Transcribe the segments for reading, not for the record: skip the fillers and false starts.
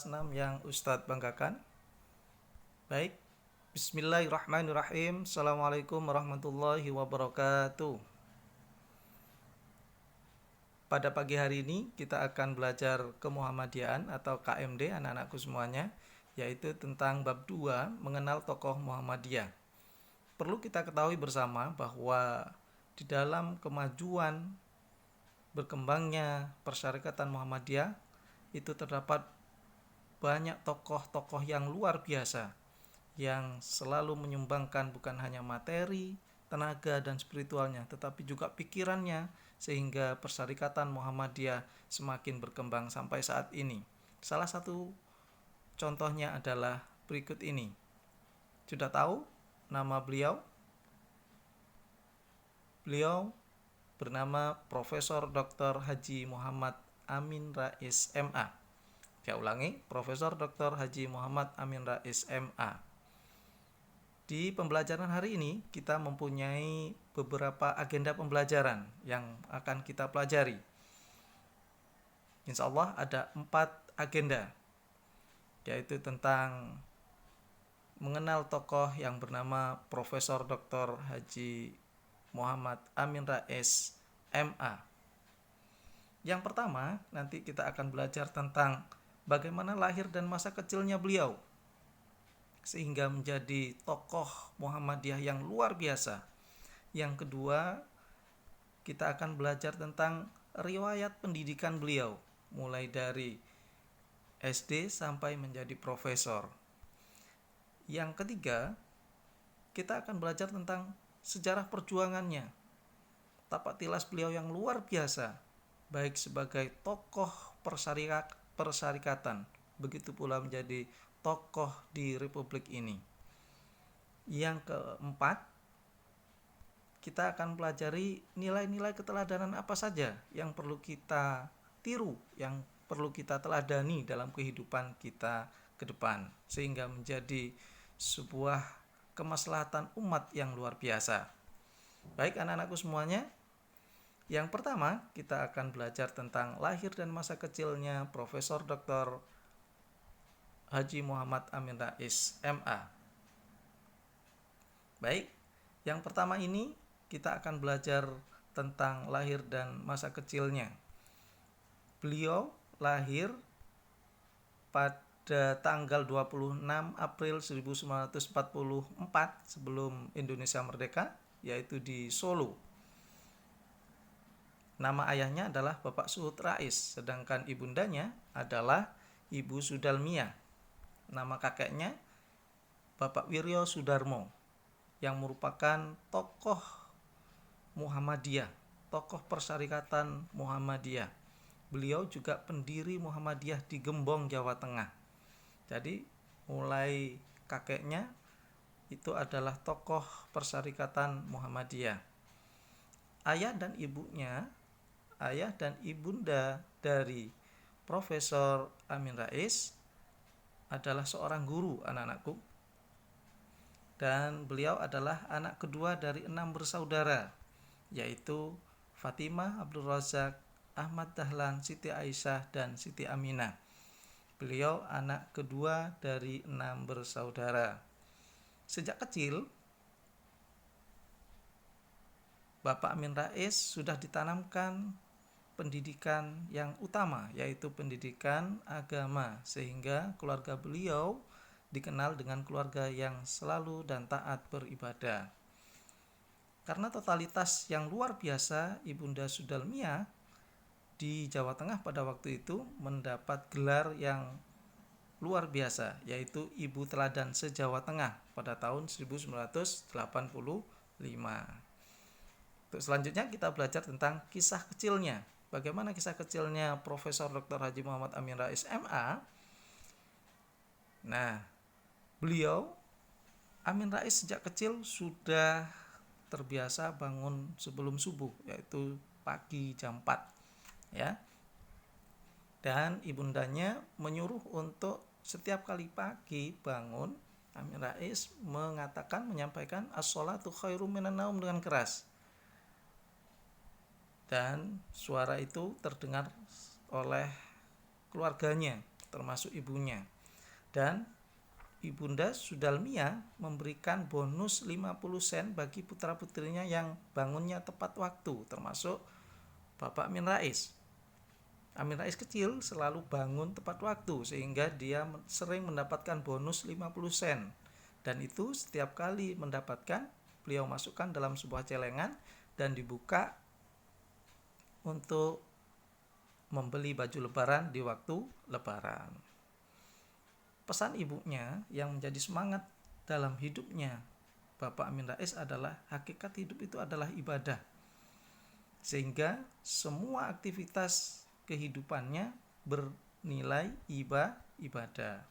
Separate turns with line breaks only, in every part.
6 yang Ustadz banggakan. Baik, Bismillahirrahmanirrahim. Assalamualaikum warahmatullahi wabarakatuh. Pada pagi hari ini kita akan belajar kemuhammadiyaan atau KMD anak-anakku semuanya, yaitu tentang bab 2 mengenal tokoh Muhammadiyah. Perlu kita ketahui bersama bahwa di dalam kemajuan berkembangnya persyarikatan Muhammadiyah itu terdapat banyak tokoh-tokoh yang luar biasa yang selalu menyumbangkan bukan hanya materi, tenaga dan spiritualnya, tetapi juga pikirannya sehingga persyarikatan Muhammadiyah semakin berkembang sampai saat ini. Salah satu contohnya adalah berikut ini. Sudah tahu nama beliau? Beliau bernama Profesor Dr. Haji Muhammad Amin Rais MA. Saya ulangi, Profesor Dr. Haji Muhammad Amin Rais MA. Di pembelajaran hari ini kita mempunyai beberapa agenda pembelajaran yang akan kita pelajari. Insya Allah ada 4 agenda, yaitu tentang mengenal tokoh yang bernama Profesor Dr. Haji Muhammad Amin Rais MA. Yang pertama, nanti kita akan belajar tentang bagaimana lahir dan masa kecilnya beliau sehingga menjadi tokoh Muhammadiyah yang luar biasa. Yang kedua, kita akan belajar tentang riwayat pendidikan beliau mulai dari SD sampai menjadi profesor. Yang ketiga, kita akan belajar tentang sejarah perjuangannya, tapak tilas beliau yang luar biasa, baik sebagai tokoh persyarikatan, begitu pula menjadi tokoh di Republik ini. Yang keempat, kita akan pelajari nilai-nilai keteladanan apa saja yang perlu kita tiru, yang perlu kita teladani dalam kehidupan kita ke depan, sehingga menjadi sebuah kemaslahatan umat yang luar biasa. Baik anak-anakku semuanya, yang pertama kita akan belajar tentang lahir dan masa kecilnya Profesor Dr. Haji Muhammad Amin Rais MA. Baik, yang pertama ini kita akan belajar tentang lahir dan masa kecilnya. Beliau lahir pada tanggal 26 April 1944 sebelum Indonesia merdeka, yaitu di Solo. Nama ayahnya adalah Bapak Suhud Rais, sedangkan ibundanya adalah Ibu Sudalmia. Nama kakeknya Bapak Wiryo Sudarmo, yang merupakan tokoh Muhammadiyah, tokoh persyarikatan Muhammadiyah. Beliau juga pendiri Muhammadiyah di Gembong, Jawa Tengah. Jadi mulai kakeknya itu adalah tokoh persyarikatan Muhammadiyah. Ayah dan ibunda dari Profesor Amin Rais adalah seorang guru, anak-anakku. Dan beliau adalah anak kedua dari 6 bersaudara, yaitu Fatimah, Abdul Razak, Ahmad Dahlan, Siti Aisyah, dan Siti Aminah. Beliau anak kedua dari 6 bersaudara. Sejak kecil, Bapak Amin Rais sudah ditanamkan pendidikan yang utama, yaitu pendidikan agama, sehingga keluarga beliau dikenal dengan keluarga yang selalu dan taat beribadah. Karena totalitas yang luar biasa, Ibunda Sudalmia di Jawa Tengah pada waktu itu mendapat gelar yang luar biasa, yaitu Ibu Teladan se-Jawa Tengah pada tahun 1985. Untuk selanjutnya kita belajar tentang kisah kecilnya. Bagaimana kisah kecilnya Profesor Dr. Haji Muhammad Amin Rais MA? Nah, beliau Amin Rais sejak kecil sudah terbiasa bangun sebelum subuh, yaitu pagi jam 4, ya. Dan ibundanya menyuruh untuk setiap kali pagi bangun, Amin Rais menyampaikan as-sholatu khairum minan naum dengan keras. Dan suara itu terdengar oleh keluarganya termasuk ibunya. Dan Ibunda Sudalmia memberikan bonus 50 sen bagi putra-putrinya yang bangunnya tepat waktu, termasuk Bapak Amin Rais. Amin Rais kecil selalu bangun tepat waktu sehingga dia sering mendapatkan bonus 50 sen. Dan itu setiap kali mendapatkan, beliau masukkan dalam sebuah celengan dan dibuka untuk membeli baju lebaran di waktu lebaran. Pesan ibunya yang menjadi semangat dalam hidupnya Bapak Amin Rais adalah hakikat hidup itu adalah ibadah. Sehingga semua aktivitas kehidupannya bernilai ibadah.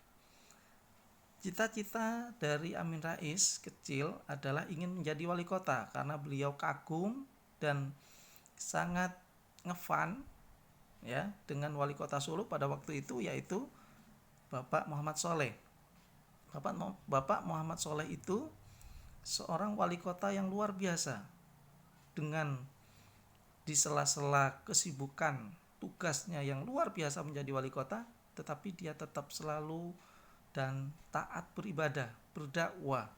Cita-cita dari Amin Rais kecil adalah ingin menjadi wali kota karena beliau kagum dan sangat ngefan ya dengan wali kota Solo pada waktu itu, yaitu Bapak Muhammad Soleh. Bapak Muhammad Soleh itu seorang wali kota yang luar biasa, dengan di sela-sela kesibukan tugasnya yang luar biasa menjadi wali kota, tetapi dia tetap selalu dan taat beribadah, berdakwah,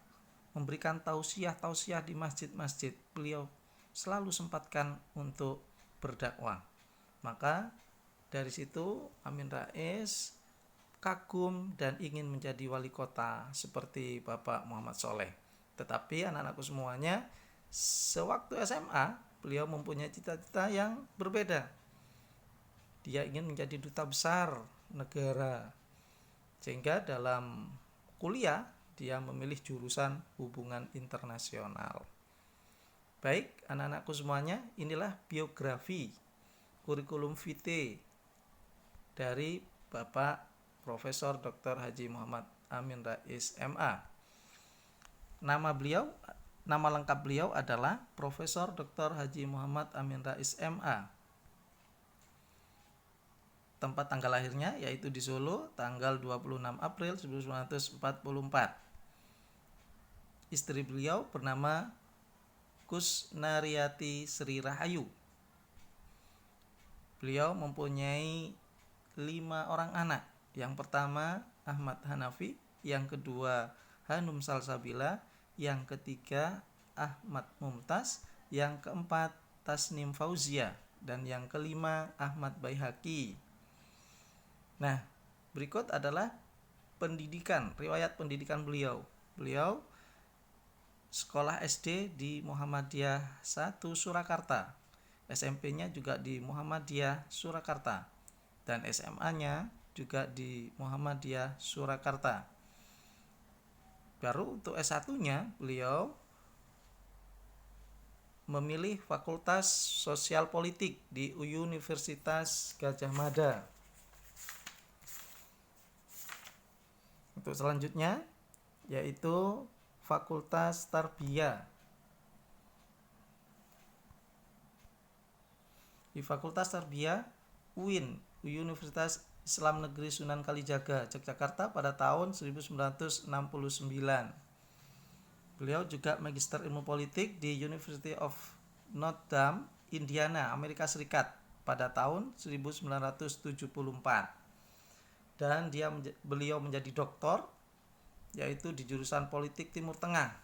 memberikan tausiah di masjid-masjid. Beliau selalu sempatkan untuk berdakwah. Maka dari situ Amin Rais kagum dan ingin menjadi wali kota seperti Bapak Muhammad Soleh. Tetapi anak-anakku semuanya, sewaktu SMA beliau mempunyai cita-cita yang berbeda. Dia ingin menjadi duta besar negara. Sehingga dalam kuliah dia memilih jurusan hubungan internasional. Baik, anak-anakku semuanya, inilah biografi kurikulum vitae dari Bapak Profesor Dr. Haji Muhammad Amin Rais MA. Nama lengkap beliau adalah Profesor Dr. Haji Muhammad Amin Rais MA. Tempat tanggal lahirnya yaitu di Solo, tanggal 26 April 1944. Istri beliau bernama Kusnariati Sri Rahayu. Beliau mempunyai 5 orang anak. Yang pertama Ahmad Hanafi, yang kedua Hanum Salsabila, yang ketiga Ahmad Mumtaz, yang keempat Tasnim Fauzia, dan yang kelima Ahmad Baihaqi. Nah, berikut adalah riwayat pendidikan beliau. Beliau sekolah SD di Muhammadiyah 1 Surakarta, SMP-nya juga di Muhammadiyah Surakarta, dan SMA-nya juga di Muhammadiyah Surakarta. Baru untuk S1-nya beliau memilih Fakultas Sosial Politik di Universitas Gadjah Mada. Untuk selanjutnya yaitu Fakultas Tarbiyah. Di Fakultas Tarbiyah UIN, Universitas Islam Negeri Sunan Kalijaga, Yogyakarta pada tahun 1969. Beliau juga Magister Ilmu Politik di University of Notre Dame, Indiana, Amerika Serikat pada tahun 1974. Dan beliau menjadi doktor yaitu di jurusan Politik Timur Tengah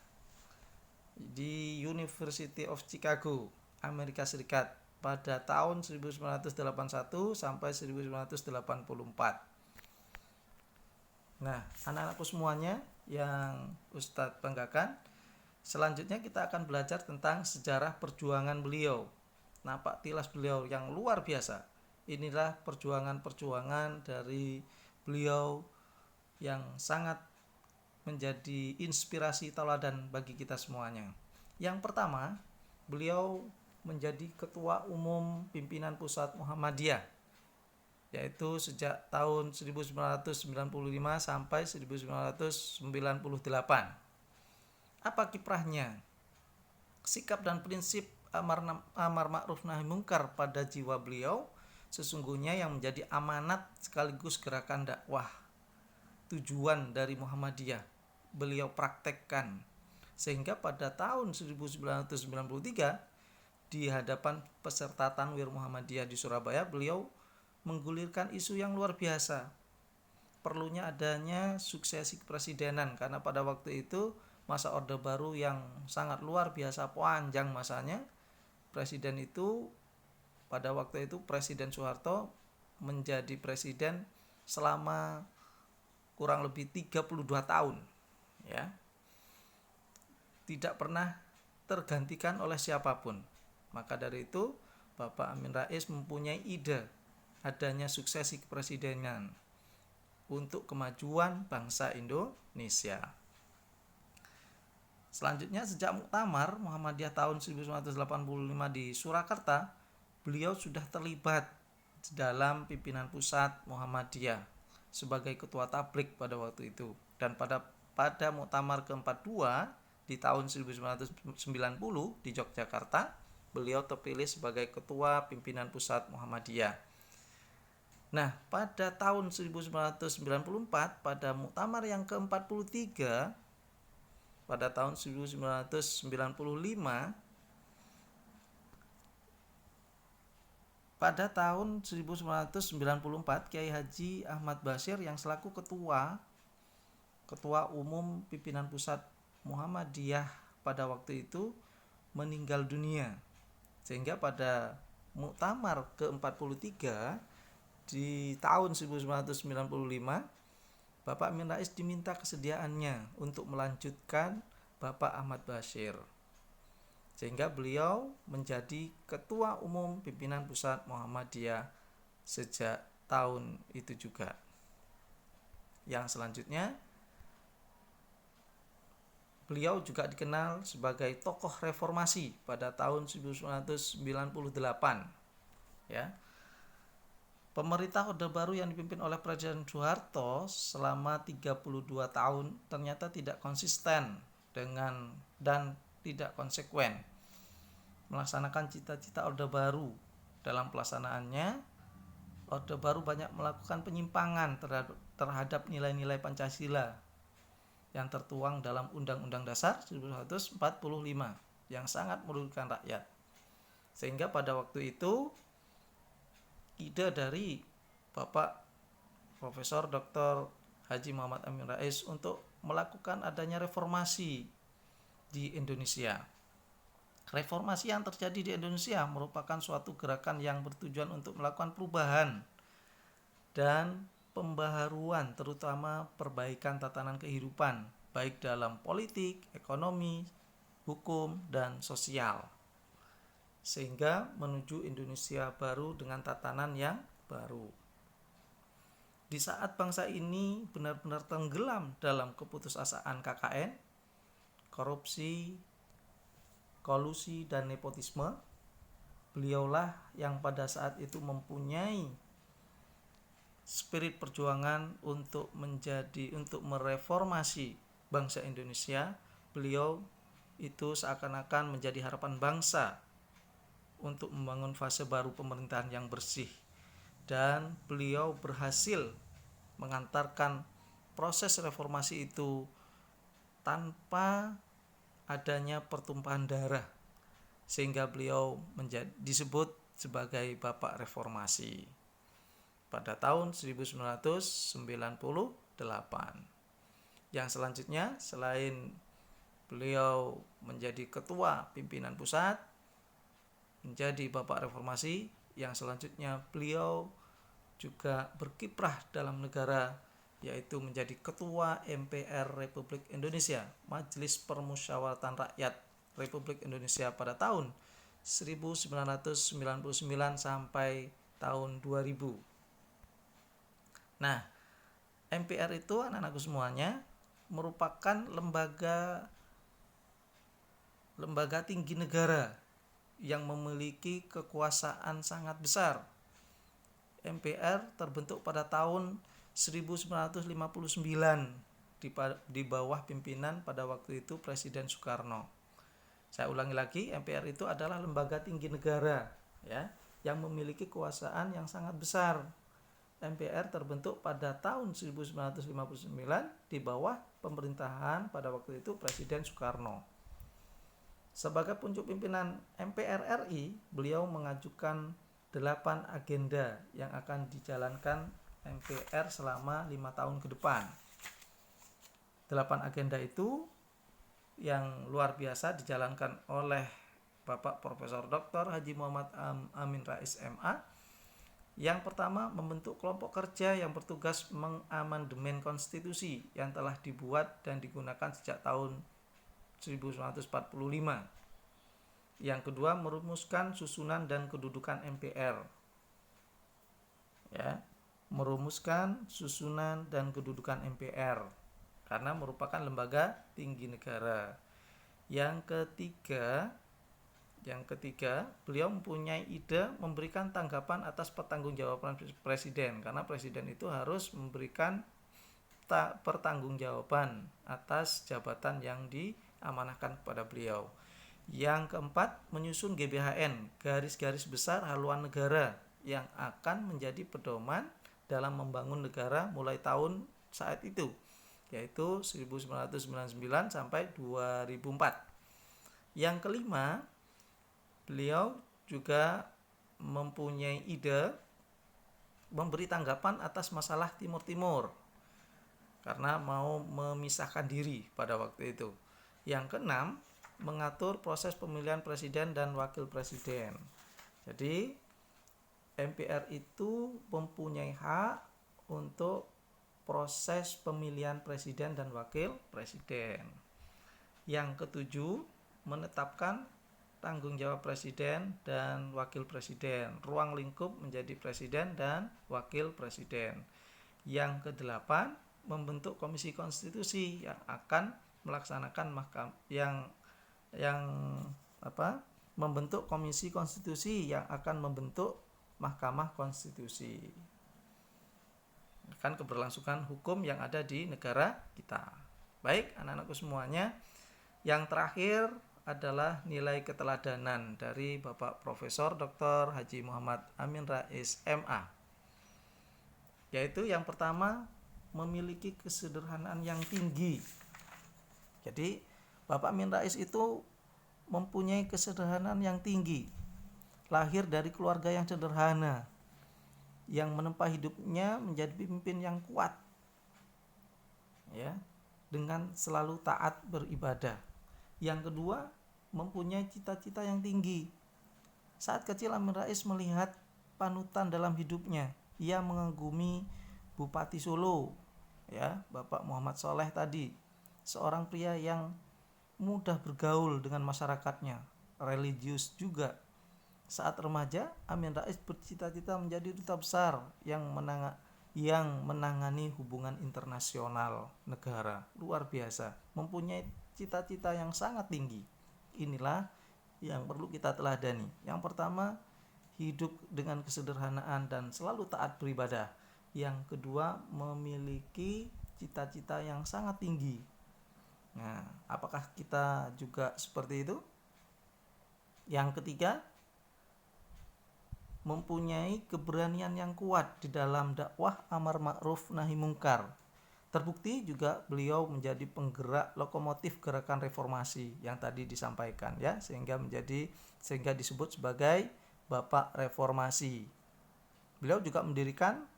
di University of Chicago, Amerika Serikat pada tahun 1981 sampai 1984. Nah, anak-anakku semuanya yang Ustadz banggakan, selanjutnya kita akan belajar tentang sejarah perjuangan beliau. Napak tilas beliau yang luar biasa. Inilah perjuangan-perjuangan dari beliau yang sangat menjadi inspirasi tauladan bagi kita semuanya. Yang pertama, beliau menjadi ketua umum pimpinan pusat Muhammadiyah, yaitu sejak tahun 1995 sampai 1998. Apa kiprahnya? Sikap dan prinsip amar ma'ruf nahi mungkar pada jiwa beliau sesungguhnya yang menjadi amanat sekaligus gerakan dakwah tujuan dari Muhammadiyah beliau praktekkan, sehingga pada tahun 1993 di hadapan peserta Tanwir Muhammadiyah di Surabaya beliau menggulirkan isu yang luar biasa, perlunya adanya suksesi kepresidenan, karena pada waktu itu masa Orde Baru yang sangat luar biasa panjang masanya. Presiden itu pada waktu itu Presiden Soeharto menjadi presiden selama kurang lebih 32 tahun, ya. Tidak pernah tergantikan oleh siapapun. Maka dari itu Bapak Amin Rais mempunyai ide adanya suksesi kepresidenan untuk kemajuan bangsa Indonesia. Selanjutnya, sejak Muktamar Muhammadiyah tahun 1985 di Surakarta, beliau sudah terlibat dalam pimpinan pusat Muhammadiyah sebagai ketua tablik pada waktu itu. Dan pada Muktamar ke-42 di tahun 1990 di Yogyakarta, beliau terpilih sebagai ketua pimpinan pusat Muhammadiyah. Nah, pada tahun 1994 pada Muktamar yang ke-43 pada tahun 1995, pada tahun 1994 Kiai Haji Ahmad Bashir yang selaku ketua umum pimpinan pusat Muhammadiyah pada waktu itu meninggal dunia, sehingga pada Muktamar ke-43 di tahun 1995 Bapak Amin Rais diminta kesediaannya untuk melanjutkan Bapak Ahmad Bashir, sehingga beliau menjadi ketua umum pimpinan pusat Muhammadiyah sejak tahun itu juga. Yang selanjutnya, beliau juga dikenal sebagai tokoh reformasi pada tahun 1998, ya. Pemerintah Orde Baru yang dipimpin oleh Presiden Soeharto selama 32 tahun ternyata tidak konsisten dan tidak konsekuen melaksanakan cita-cita Orde Baru. Dalam pelaksanaannya, Orde Baru banyak melakukan penyimpangan terhadap nilai-nilai Pancasila yang tertuang dalam Undang-Undang Dasar 1945 yang sangat merugikan rakyat. Sehingga pada waktu itu ide dari Bapak Profesor Dr. Haji Muhammad Amin Rais untuk melakukan adanya reformasi di Indonesia. Reformasi yang terjadi di Indonesia merupakan suatu gerakan yang bertujuan untuk melakukan perubahan dan pembaharuan, terutama perbaikan tatanan kehidupan, baik dalam politik, ekonomi, hukum, dan sosial, sehingga menuju Indonesia baru dengan tatanan yang baru. Di saat bangsa ini benar-benar tenggelam dalam keputusasaan KKN, korupsi, kolusi, dan nepotisme, beliaulah yang pada saat itu mempunyai spirit perjuangan untuk mereformasi bangsa Indonesia. Beliau itu seakan-akan menjadi harapan bangsa untuk membangun fase baru pemerintahan yang bersih, dan beliau berhasil mengantarkan proses reformasi itu tanpa adanya pertumpahan darah, sehingga beliau disebut sebagai Bapak Reformasi pada tahun 1998. Yang selanjutnya, selain beliau menjadi ketua pimpinan pusat, menjadi Bapak Reformasi, yang selanjutnya beliau juga berkiprah dalam negara, yaitu menjadi Ketua MPR Republik Indonesia, Majelis Permusyawaratan Rakyat Republik Indonesia pada tahun 1999 sampai tahun 2000. Nah, MPR itu anak-anakku semuanya merupakan lembaga tinggi negara yang memiliki kekuasaan sangat besar. MPR terbentuk pada tahun 1959 di bawah pimpinan pada waktu itu Presiden Soekarno. Saya ulangi lagi, MPR itu adalah lembaga tinggi negara, ya, yang memiliki kekuasaan yang sangat besar. MPR terbentuk pada tahun 1959 di bawah pemerintahan pada waktu itu Presiden Soekarno. Sebagai puncak pimpinan MPR RI, beliau mengajukan 8 agenda yang akan dijalankan MPR selama 5 tahun ke depan. 8 agenda itu yang luar biasa dijalankan oleh Bapak Profesor Dr. Haji Muhammad Amin Rais MA. Yang pertama, membentuk kelompok kerja yang bertugas mengamandemen konstitusi yang telah dibuat dan digunakan sejak tahun 1945. Yang kedua, merumuskan susunan dan kedudukan MPR. Ya, merumuskan susunan dan kedudukan MPR karena merupakan lembaga tinggi negara. Yang ketiga, beliau mempunyai ide memberikan tanggapan atas pertanggungjawaban presiden, karena presiden itu harus memberikan pertanggungjawaban atas jabatan yang diamanahkan kepada beliau. Yang keempat, menyusun GBHN, garis-garis besar haluan negara yang akan menjadi pedoman dalam membangun negara mulai tahun saat itu, yaitu 1999 sampai 2004. Yang kelima, beliau juga mempunyai ide memberi tanggapan atas masalah Timur Timur karena mau memisahkan diri pada waktu itu. Yang keenam, mengatur proses pemilihan presiden dan wakil presiden. Jadi MPR itu mempunyai hak untuk proses pemilihan presiden dan wakil presiden. Yang ketujuh, menetapkan tanggung jawab presiden dan wakil presiden, ruang lingkup menjadi presiden dan wakil presiden. Yang kedelapan, membentuk komisi konstitusi yang akan melaksanakan membentuk komisi konstitusi yang akan membentuk Mahkamah Konstitusi. Kan keberlangsungan hukum yang ada di negara kita. Baik, anak-anakku semuanya, yang terakhir adalah nilai keteladanan dari Bapak Profesor Dr. Haji Muhammad Amin Rais MA. Yaitu yang pertama, memiliki kesederhanaan yang tinggi. Jadi Bapak Amin Rais itu mempunyai kesederhanaan yang tinggi. Lahir dari keluarga yang sederhana, yang menempa hidupnya menjadi pemimpin yang kuat, ya, dengan selalu taat beribadah. Yang kedua, mempunyai cita-cita yang tinggi. Saat kecil Amin Rais melihat panutan dalam hidupnya. Ia mengagumi Bupati Solo, ya, Bapak Muhammad Soleh tadi, seorang pria yang mudah bergaul dengan masyarakatnya, religius juga. Saat remaja, Amin Rais bercita-cita menjadi duta besar yang menangani hubungan internasional negara. Luar biasa, mempunyai cita-cita yang sangat tinggi. Inilah yang perlu kita teladani. Yang pertama, hidup dengan kesederhanaan dan selalu taat beribadah. Yang kedua, memiliki cita-cita yang sangat tinggi. Nah, apakah kita juga seperti itu? Yang ketiga, mempunyai keberanian yang kuat di dalam dakwah amar ma'ruf nahi mungkar. Terbukti juga beliau menjadi penggerak lokomotif gerakan reformasi yang tadi disampaikan, ya, sehingga disebut sebagai Bapak Reformasi. Beliau juga mendirikan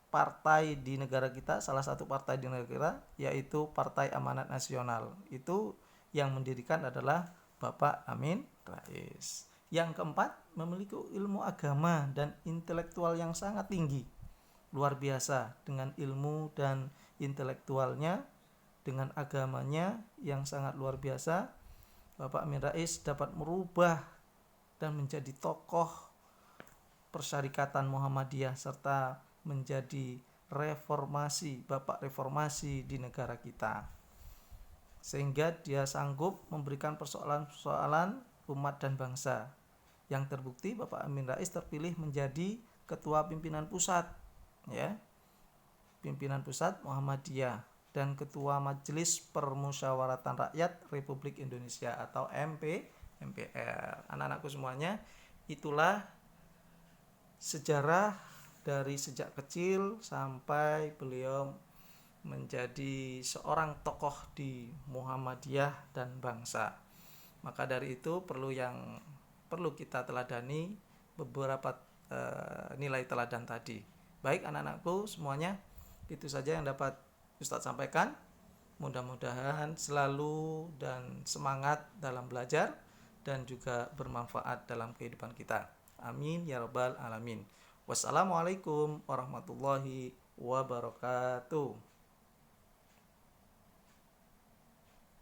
partai di negara kita, salah satu partai di negara kita, yaitu Partai Amanat Nasional. Itu yang mendirikan adalah Bapak Amin Rais. Yang keempat, memiliki ilmu agama dan intelektual yang sangat tinggi. Luar biasa, dengan ilmu dan intelektualnya, dengan agamanya yang sangat luar biasa, Bapak Amin Rais dapat merubah dan menjadi tokoh Persyarikatan Muhammadiyah serta menjadi Bapak reformasi di negara kita. Sehingga dia sanggup memberikan persoalan-persoalan umat dan bangsa. Yang terbukti Bapak Amin Rais terpilih menjadi ketua pimpinan pusat, ya, pimpinan pusat Muhammadiyah dan ketua Majelis Permusyawaratan Rakyat Republik Indonesia atau MPR. Anak-anakku semuanya, itulah sejarah dari sejak kecil sampai beliau menjadi seorang tokoh di Muhammadiyah dan bangsa. Maka dari itu perlu kita teladani beberapa nilai teladan tadi. Baik anak-anakku semuanya, itu saja yang dapat Ustadz sampaikan. Mudah-mudahan selalu dan semangat dalam belajar dan juga bermanfaat dalam kehidupan kita. Amin ya rabbal alamin. Wassalamualaikum warahmatullahi wabarakatuh.